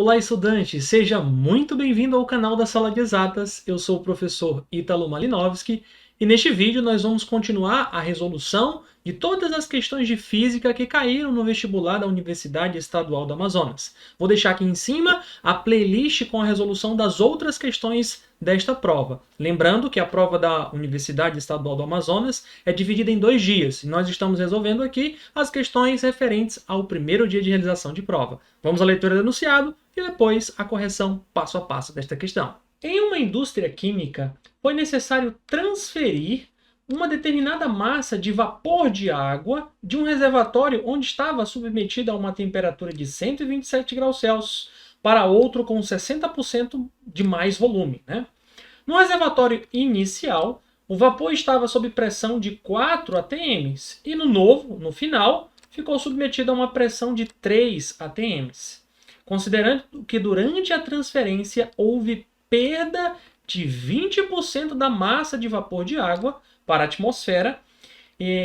Olá, estudante! Seja muito bem-vindo ao canal da Sala de Exatas. Eu sou o professor Ítalo Malinovski e neste vídeo nós vamos continuar a resolução de todas as questões de física que caíram no vestibular da Universidade Estadual do Amazonas. Vou deixar aqui em cima a playlist com a resolução das outras questões desta prova. Lembrando que a prova da Universidade Estadual do Amazonas é dividida em 2 dias, e nós estamos resolvendo aqui as questões referentes ao primeiro dia de realização de prova. Vamos à leitura do enunciado e depois a correção passo a passo desta questão. Em uma indústria química, foi necessário transferir uma determinada massa de vapor de água de um reservatório onde estava submetido a uma temperatura de 127 graus Celsius para outro com 60% de mais volume, né? No reservatório inicial, o vapor estava sob pressão de 4 atm e no novo, no final, ficou submetido a uma pressão de 3 atm. Considerando que durante a transferência houve perda de 20% da massa de vapor de água para a atmosfera,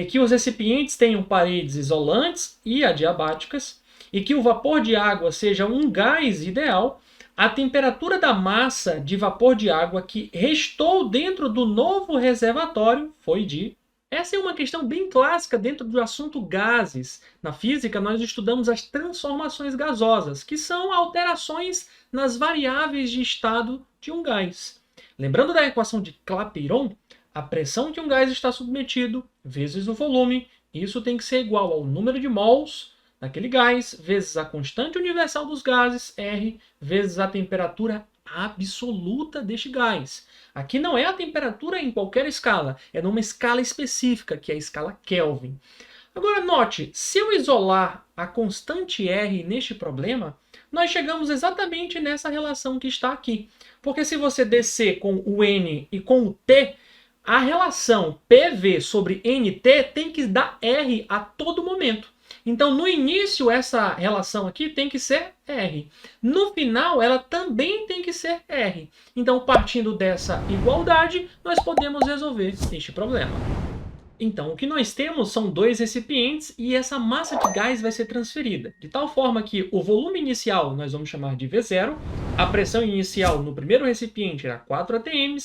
que os recipientes tenham paredes isolantes e adiabáticas, e que o vapor de água seja um gás ideal, a temperatura da massa de vapor de água que restou dentro do novo reservatório foi de... Essa é uma questão bem clássica dentro do assunto gases. Na física, nós estudamos as transformações gasosas, que são alterações nas variáveis de estado de um gás. Lembrando da equação de Clapeyron, a pressão que um gás está submetido vezes o volume, isso tem que ser igual ao número de mols daquele gás, vezes a constante universal dos gases, R, vezes a temperatura absoluta deste gás. Aqui não é a temperatura em qualquer escala, é numa escala específica, que é a escala Kelvin. Agora note, se eu isolar a constante R neste problema, nós chegamos exatamente nessa relação que está aqui. Porque se você descer com o N e com o T, a relação PV sobre NT tem que dar R a todo momento. Então, no início, essa relação aqui tem que ser R. No final, ela também tem que ser R. Então, partindo dessa igualdade, nós podemos resolver este problema. Então, o que nós temos são 2 recipientes e essa massa de gás vai ser transferida, de tal forma que o volume inicial nós vamos chamar de V0, a pressão inicial no primeiro recipiente era 4 atm,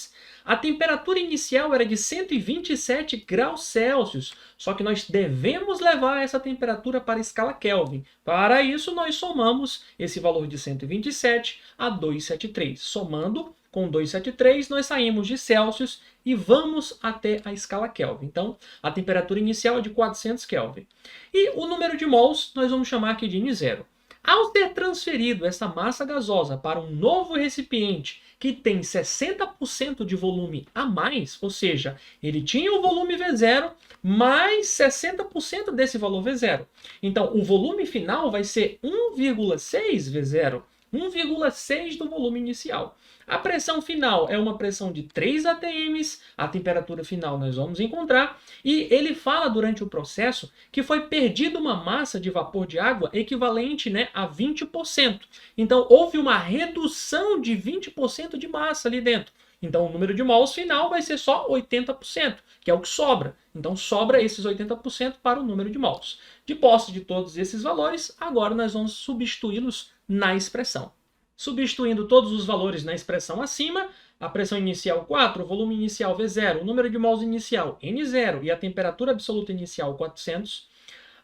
a temperatura inicial era de 127 graus Celsius, só que nós devemos levar essa temperatura para a escala Kelvin. Para isso, nós somamos esse valor de 127 a 273. Somando com 273, nós saímos de Celsius e vamos até a escala Kelvin. Então, a temperatura inicial é de 400 Kelvin. E o número de mols nós vamos chamar aqui de N0. Ao ter transferido essa massa gasosa para um novo recipiente que tem 60% de volume a mais, ou seja, ele tinha o volume V0 mais 60% desse valor V0. Então, o volume final vai ser 1,6 V0. 1,6 do volume inicial. A pressão final é uma pressão de 3 atm, a temperatura final nós vamos encontrar, e ele fala durante o processo que foi perdida uma massa de vapor de água equivalente, né, a 20%. Então houve uma redução de 20% de massa ali dentro. Então o número de mols final vai ser só 80%, que é o que sobra. Então sobra esses 80% para o número de mols. De posse de todos esses valores, agora nós vamos substituí-los na expressão. Substituindo todos os valores na expressão acima, a pressão inicial 4, o volume inicial V0, o número de mols inicial N0 e a temperatura absoluta inicial 400,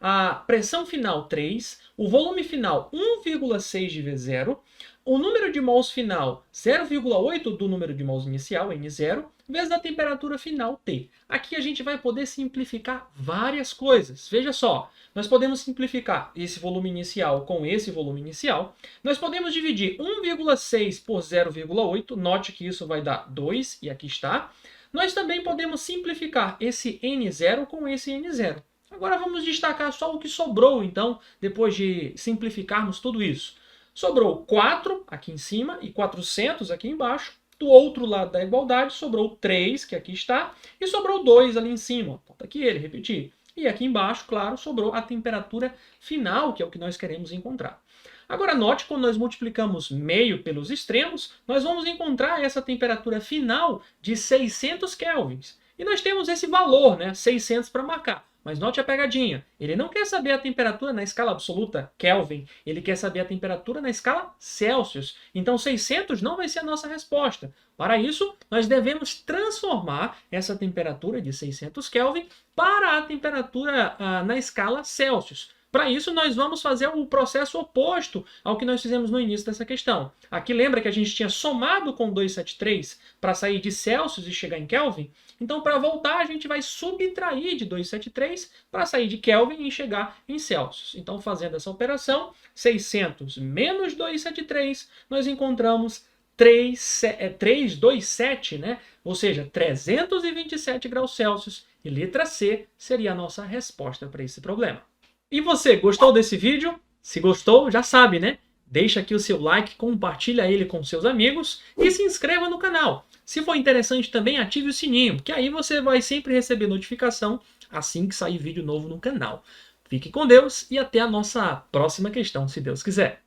a pressão final 3, o volume final 1,6 de V0, o número de mols final 0,8 do número de mols inicial, N0, vezes a temperatura final, T. Aqui a gente vai poder simplificar várias coisas. Veja só, nós podemos simplificar esse volume inicial com esse volume inicial. Nós podemos dividir 1,6 por 0,8, note que isso vai dar 2, e aqui está. Nós também podemos simplificar esse N0 com esse N0. Agora vamos destacar só o que sobrou, então, depois de simplificarmos tudo isso. Sobrou 4 aqui em cima e 400 aqui embaixo. Do outro lado da igualdade sobrou 3, que aqui está, e sobrou 2 ali em cima. Falta aqui ele, repetir. E aqui embaixo, claro, sobrou a temperatura final, que é o que nós queremos encontrar. Agora note, quando nós multiplicamos meio pelos extremos, nós vamos encontrar essa temperatura final de 600 kelvins. E nós temos esse valor, né, 600 para marcar. Mas note a pegadinha. Ele não quer saber a temperatura na escala absoluta Kelvin, ele quer saber a temperatura na escala Celsius. Então 600 não vai ser a nossa resposta. Para isso, nós devemos transformar essa temperatura de 600 Kelvin para a temperatura na escala Celsius. Para isso, nós vamos fazer o processo oposto ao que nós fizemos no início dessa questão. Aqui lembra que a gente tinha somado com 273 para sair de Celsius e chegar em Kelvin? Então, para voltar, a gente vai subtrair de 273 para sair de Kelvin e chegar em Celsius. Então, fazendo essa operação, 600 menos 273, nós encontramos 327, né? Ou seja, 327 graus Celsius. E letra C seria a nossa resposta para esse problema. E você, gostou desse vídeo? Se gostou, já sabe, né? Deixa aqui o seu like, compartilha ele com seus amigos e se inscreva no canal. Se for interessante também, ative o sininho, que aí você vai sempre receber notificação assim que sair vídeo novo no canal. Fique com Deus e até a nossa próxima questão, se Deus quiser.